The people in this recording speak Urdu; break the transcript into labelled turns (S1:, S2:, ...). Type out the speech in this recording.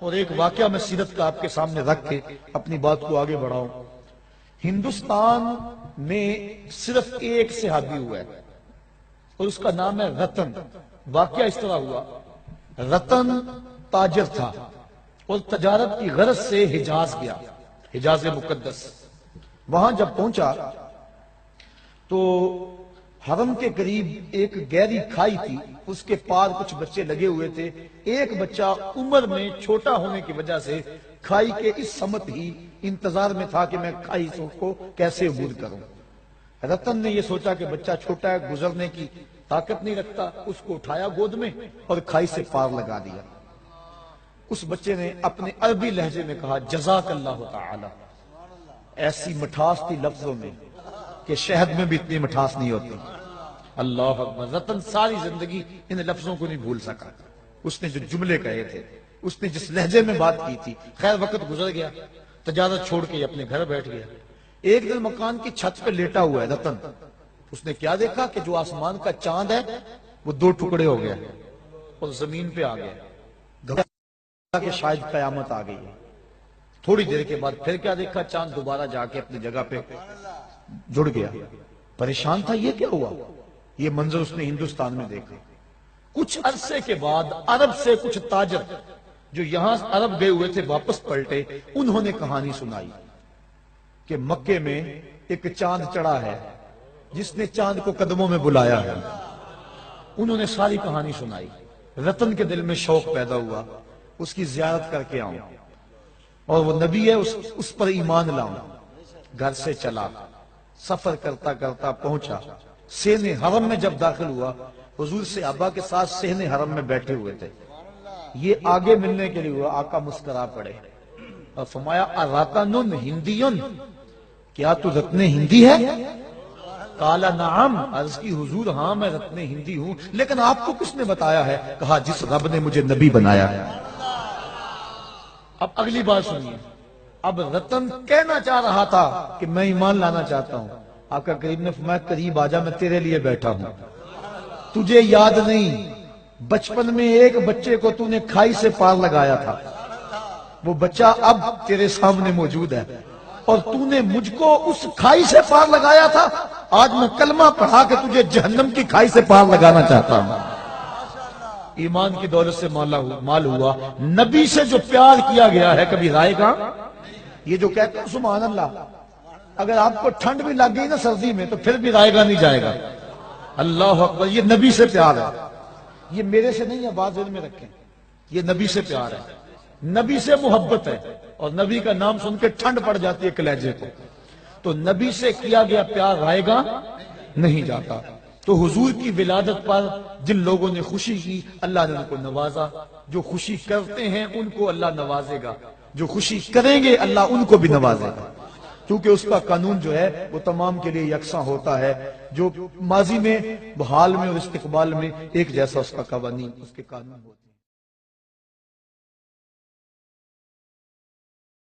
S1: اور ایک واقعہ میں سیرت کا آپ کے سامنے رکھ کے اپنی بات کو آگے بڑھاؤں۔ ہندوستان میں صرف ایک صحابی ہوا ہے اور اس کا نام ہے رتن۔ واقعہ اس طرح ہوا، رتن تاجر تھا اور تجارت کی غرض سے حجاز گیا، حجاز مقدس۔ وہاں جب پہنچا تو حرم کے قریب ایک گہری کھائی تھی، اس کے پار کچھ بچے لگے ہوئے تھے۔ ایک بچہ عمر میں چھوٹا ہونے کی وجہ سے کھائی کے اس سمت ہی انتظار میں تھا کہ میں کھائی کو کیسے عبور کروں۔ رتن نے یہ سوچا کہ بچہ چھوٹا ہے، گزرنے کی طاقت نہیں رکھتا، اس کو اٹھایا گود میں اور کھائی سے پار لگا دیا۔ اس بچے نے اپنے عربی لہجے میں کہا جزاک اللہ تعالی۔ ایسی مٹھاس تھی لفظوں میں کہ شہد میں بھی اتنی مٹھاس نہیں ہوتی۔ اللہ اکبر۔ رتن ساری زندگی ان لفظوں کو نہیں بھول سکا، اس نے جو جملے کہے تھے، اس نے جس لہجے میں بات کی تھی۔ خیر وقت گزر گیا، تجارت چھوڑ کے اپنے گھر بیٹھ گیا۔ ایک دن مکان کی چھت پہ لیٹا ہوا ہے رتن، اس نے کیا دیکھا کہ جو آسمان کا چاند ہے وہ دو ٹکڑے ہو گیا اور زمین پہ آ گیا۔ گھبرا کہ شاید قیامت آ گئی ہے۔ تھوڑی دیر کے بعد پھر کیا دیکھا، چاند دوبارہ جا کے اپنی جگہ پہ جڑ گیا۔ پریشان تھا، یہ کیا ہوا؟ یہ منظر اس نے ہندوستان میں دیکھا۔ کچھ عرصے کے بعد عرب سے کچھ تاجر جو یہاں عرب گئے ہوئے تھے واپس پلٹے، انہوں نے کہانی سنائی کہ مکے میں ایک چاند چڑھا ہے جس نے چاند کو قدموں میں بلایا ہے۔ انہوں نے ساری کہانی سنائی۔ رتن کے دل میں شوق پیدا ہوا، اس کی زیارت کر کے آؤں اور وہ نبی ہے اس پر ایمان لاؤں۔ گھر سے چلا، سفر کرتا کرتا پہنچا سین حرم میں۔ جب داخل ہوا، حضور صحابہ کے ساتھ سین حرم میں بیٹھے ہوئے تھے۔ یہ آگے ملنے کے لیے ہوا، آقا مسکرا پڑے اور فرمایا اراتن ہندیون، کیا تو رتن ہندی ہے؟ قال نعم، عرض کی حضور ہاں میں رتن ہندی ہوں، لیکن آپ کو کس نے بتایا ہے؟ کہا جس رب نے مجھے نبی بنایا ہے۔ اب اگلی بات سنیے۔ اب رتن کہنا چاہ رہا تھا کہ میں ایمان لانا چاہتا ہوں۔ آقا کریم نے فرمایا قریب آجا، میں تیرے لیے بیٹھا ہوں۔ تجھے یاد نہیں بچپن میں ایک بچے کو تو نے کھائی سے پار لگایا تھا، وہ بچہ اب تیرے سامنے موجود ہے، اور تو نے مجھ کو اس کھائی سے پار لگایا تھا۔ آج میں کلمہ پڑھا کہ تجھے جہنم کی کھائی سے پار لگانا چاہتا ہوں۔ ایمان کی دولت سے مال ہوا۔ نبی سے جو پیار کیا گیا ہے کبھی رائے گا؟ یہ جو کہتے ہیں سبحان اللہ، اگر آپ کو ٹھنڈ بھی لگ گئی نا سردی میں تو پھر بھی رائے گا نہیں جائے گا۔ اللہ اکبر۔ یہ نبی سے پیار ہے، یہ میرے سے نہیں ہے، بات ذہن میں رکھیں، یہ نبی سے پیار ہے، نبی سے محبت ہے، اور نبی کا نام سن کے ٹھنڈ پڑ جاتی ہے کلیجے کو۔ تو نبی سے کیا گیا پیار رائے گا نہیں جاتا۔ تو حضور کی ولادت پر جن لوگوں نے خوشی کی، اللہ نے ان کو نوازا۔ جو خوشی کرتے ہیں ان کو اللہ نوازے گا، جو خوشی کریں گے اللہ ان کو بھی نوازے گا، کیونکہ اس کا قانون جو ہے وہ تمام کے لیے یکساں ہوتا ہے۔ جو ماضی میں، حال میں اور استقبال میں ایک جیسا اس کا قوانین، اس کے قانون ہوتے ہیں۔